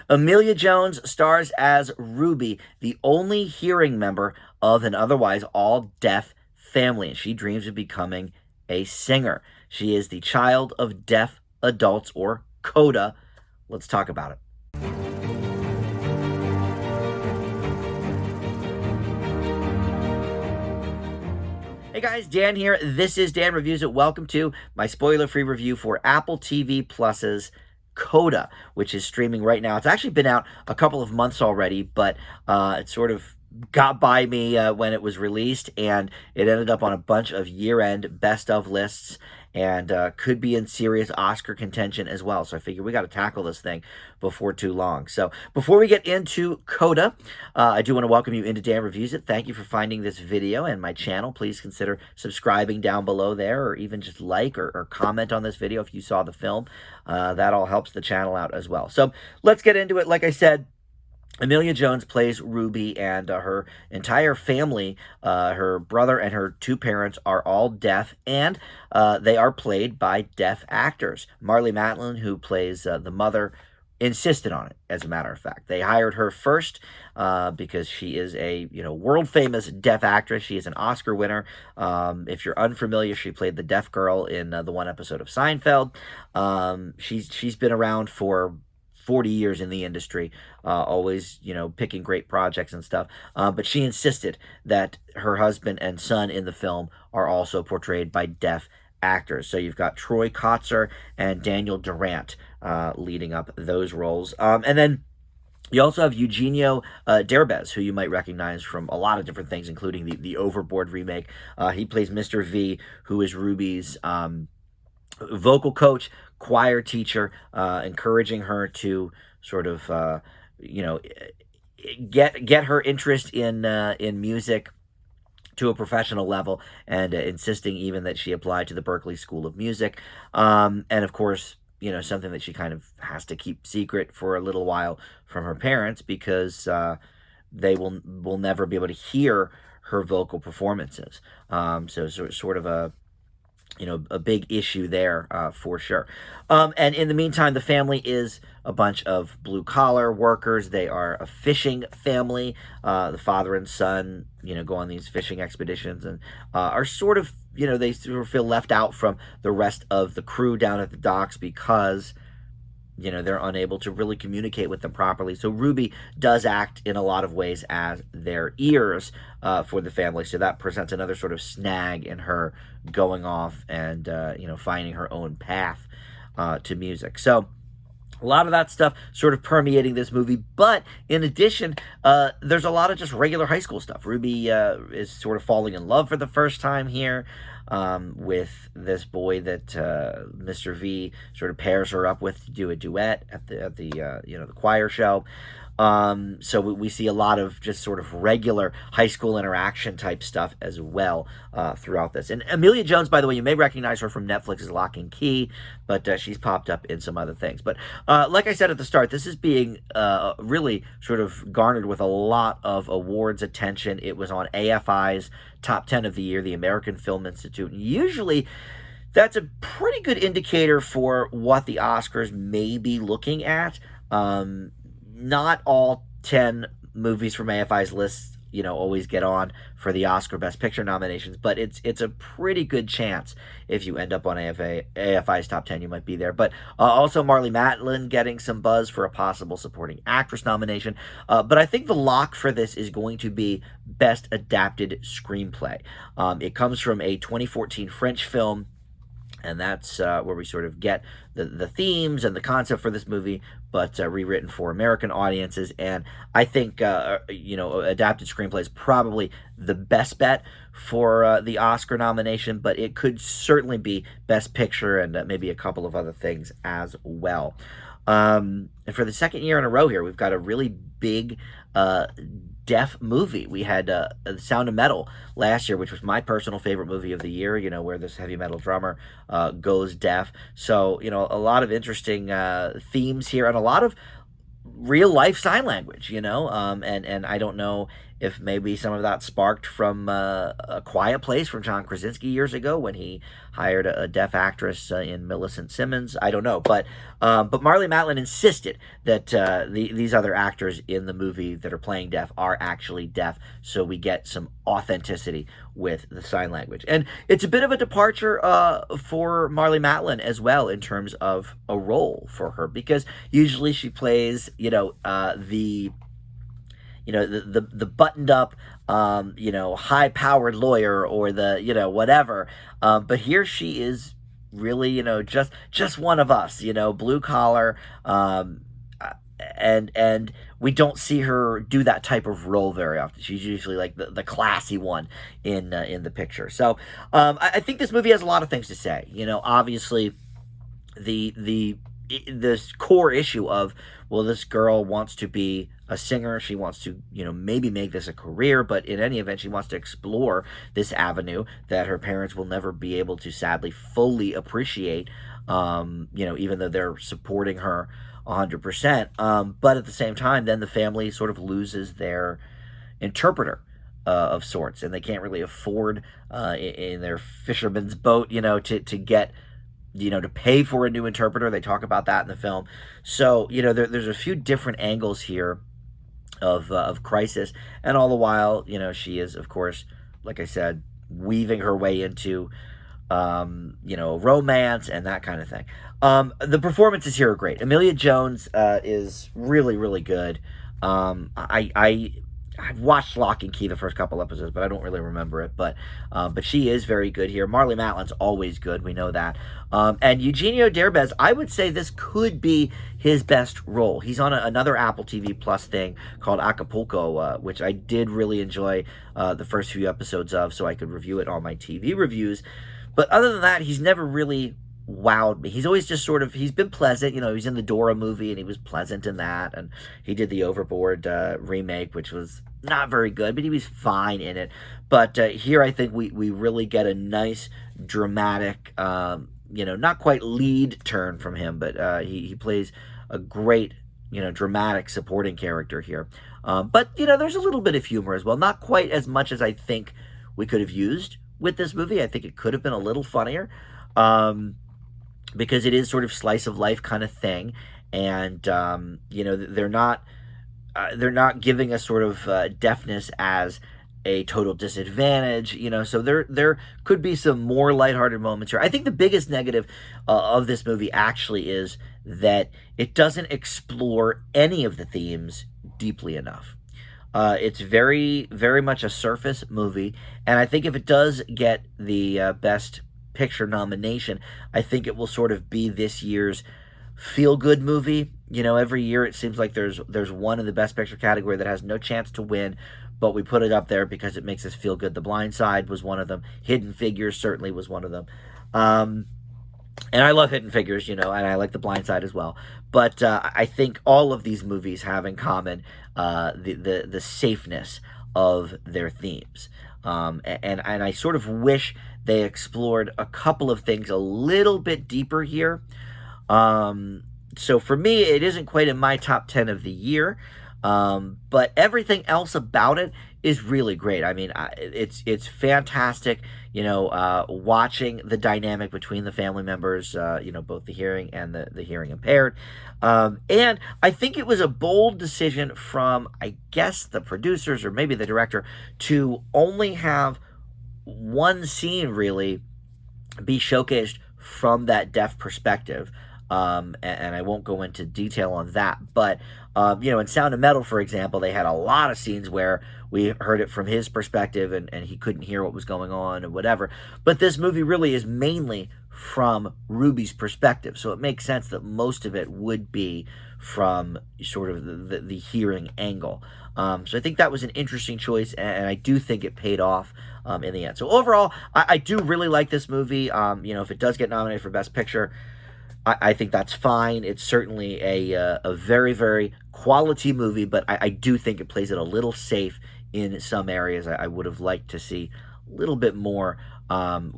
Amelia Jones stars as Ruby, the only hearing member of an otherwise all-deaf family, and she dreams of becoming a singer. She is the child of deaf adults, or CODA. Let's talk about it. Hey guys, Dan here. This is Dan Reviews It. Welcome to my spoiler-free review for Apple TV Plus's CODA, which is streaming right now. It's actually been out a couple of months already, but it sort of got by me when it was released, and it ended up on a bunch of year-end best-of lists, and could be in serious Oscar contention as well. So I figure we got to tackle this thing before too long. So before we get into CODA, I do want to welcome you into Dan Reviews It. Thank you for finding this video and my channel. Please consider subscribing down below there, or even just like or comment on this video if you saw the film. That all helps the channel out as well. So let's get into it. Like I said, Amelia Jones plays Ruby, and her entire family, her brother and her two parents, are all deaf, and they are played by deaf actors. Marlee Matlin, who plays the mother, insisted on it, as a matter of fact. They hired her first because she is a world-famous deaf actress. She is an Oscar winner. If you're unfamiliar, she played the deaf girl in the one episode of Seinfeld. She's been around for 40 years in the industry, always, picking great projects and stuff. But she insisted that her husband and son in the film are also portrayed by deaf actors. So you've got Troy Kotzer and Daniel Durant leading up those roles. And then you also have Eugenio Derbez, who you might recognize from a lot of different things, including the Overboard remake. He plays Mr. V, who is Ruby's vocal coach, choir teacher, encouraging her to sort of get her interest in music to a professional level, and insisting even that she apply to the Berklee School of Music, and of course, something that she kind of has to keep secret for a little while from her parents, because they will never be able to hear her vocal performances. So sort of a big issue there for sure. And in the meantime, the family is a bunch of blue-collar workers. They are a fishing family. The father and son, go on these fishing expeditions, and are sort of, they sort of feel left out from the rest of the crew down at the docks because they're unable to really communicate with them properly. So Ruby does act in a lot of ways as their ears for the family. So that presents another sort of snag in her going off and, finding her own path to music. So a lot of that stuff sort of permeating this movie. But in addition, there's a lot of just regular high school stuff. Ruby is sort of falling in love for the first time here with this boy that Mr. V sort of pairs her up with to do a duet at the choir show. So we see a lot of just sort of regular high school interaction type stuff as well throughout this. And Amelia Jones, by the way, you may recognize her from Netflix's Lock and Key, but she's popped up in some other things. But like I said at the start, this is being really sort of garnered with a lot of awards attention. It was on AFI's Top 10 of the Year, the American Film Institute. And usually that's a pretty good indicator for what the Oscars may be looking at. Not all 10 movies from AFI's list, always get on for the Oscar Best Picture nominations, but it's a pretty good chance if you end up on AFI's top 10, you might be there. But also Marlee Matlin getting some buzz for a possible supporting actress nomination. But I think the lock for this is going to be Best Adapted Screenplay. It comes from a 2014 French film, and that's where we sort of get the themes and the concept for this movie, but rewritten for American audiences. And I think, adapted screenplay is probably the best bet for the Oscar nomination, but it could certainly be Best Picture and maybe a couple of other things as well. And for the second year in a row here, we've got a really big deaf movie. We had The Sound of Metal last year, which was my personal favorite movie of the year, where this heavy metal drummer goes deaf. So, a lot of interesting themes here, and a lot of real life sign language, and I don't know if maybe some of that sparked from A Quiet Place from John Krasinski years ago when he hired a deaf actress in Millicent Simmons. I don't know, but Marlee Matlin insisted that these other actors in the movie that are playing deaf are actually deaf, so we get some authenticity with the sign language. And it's a bit of a departure for Marlee Matlin as well in terms of a role for her, because usually she plays, the buttoned up, high powered lawyer, or the, whatever. But here she is really, just one of us, blue collar. And we don't see her do that type of role very often. She's usually like the classy one in the picture. So I think this movie has a lot of things to say. Obviously this core issue of, well, this girl wants to be a singer. She wants to, maybe make this a career, but in any event, she wants to explore this avenue that her parents will never be able to sadly fully appreciate, even though they're supporting her 100%. But at the same time, then the family sort of loses their interpreter of sorts, and they can't really afford in their fisherman's boat, to get, to pay for a new interpreter. They talk about that in the film. So, there's a few different angles here of crisis, and all the while, she is, of course, like I said, weaving her way into, romance and that kind of thing. The performances here are great. Emilia Jones is really, really good. I've watched Lock and Key the first couple episodes, but I don't really remember it. But she is very good here. Marlee Matlin's always good. We know that. And Eugenio Derbez, I would say this could be his best role. He's on another Apple TV Plus thing called Acapulco, which I did really enjoy the first few episodes of, so I could review it on my TV reviews. But other than that, he's never really wowed me. He's always just he's been pleasant. He was in the Dora movie and he was pleasant in that, and he did the Overboard remake, which was not very good, but he was fine in it. But here I think we really get a nice dramatic, not quite lead turn from him, but he plays a great, dramatic supporting character here. But there's a little bit of humor as well, not quite as much as I think we could have used with this movie. I think it could have been a little funnier. Because it is sort of slice of life kind of thing, and they're not giving us sort of deafness as a total disadvantage, so there could be some more lighthearted moments here. I think the biggest negative of this movie actually is that it doesn't explore any of the themes deeply enough. It's very, very much a surface movie, and I think if it does get the best picture nomination, I think it will sort of be this year's feel-good movie. Every year it seems like there's one in the best picture category that has no chance to win, but we put it up there because it makes us feel good. The Blind Side was one of them. Hidden Figures certainly was one of them. And I love Hidden Figures, and I like The Blind Side as well. But I think all of these movies have in common the safeness of their themes. And I sort of wish they explored a couple of things a little bit deeper here. So for me, it isn't quite in my top 10 of the year, but everything else about it is really great. I mean, it's fantastic, watching the dynamic between the family members, both the hearing and the hearing impaired. And I think it was a bold decision from, I guess, the producers or maybe the director to only have one scene really be showcased from that deaf perspective. And I won't go into detail on that, but in Sound of Metal, for example, they had a lot of scenes where we heard it from his perspective and he couldn't hear what was going on and whatever. But this movie really is mainly from Ruby's perspective, so it makes sense that most of it would be from sort of the hearing angle. So I think that was an interesting choice, and I do think it paid off in the end. So overall, I do really like this movie. If it does get nominated for Best Picture, I think that's fine. It's certainly a very, very quality movie, but I do think it plays it a little safe in some areas. I would have liked to see a little bit more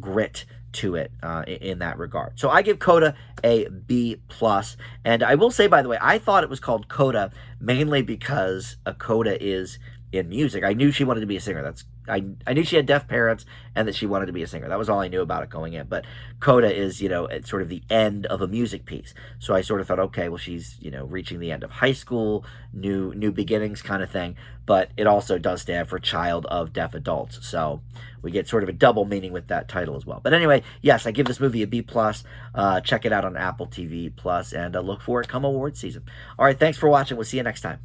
grit to it in that regard. So I give CODA a B plus. And I will say, by the way, I thought it was called CODA mainly because a CODA is in music. I knew she wanted to be a singer. I knew she had deaf parents and that she wanted to be a singer. That was all I knew about it going in. But CODA is, it's sort of the end of a music piece. So I sort of thought, okay, well, she's, reaching the end of high school, new beginnings kind of thing. But it also does stand for Child of Deaf Adults. So we get sort of a double meaning with that title as well. But anyway, yes, I give this movie a B plus. Check it out on Apple TV Plus, and look for it come award season. All right, thanks for watching. We'll see you next time.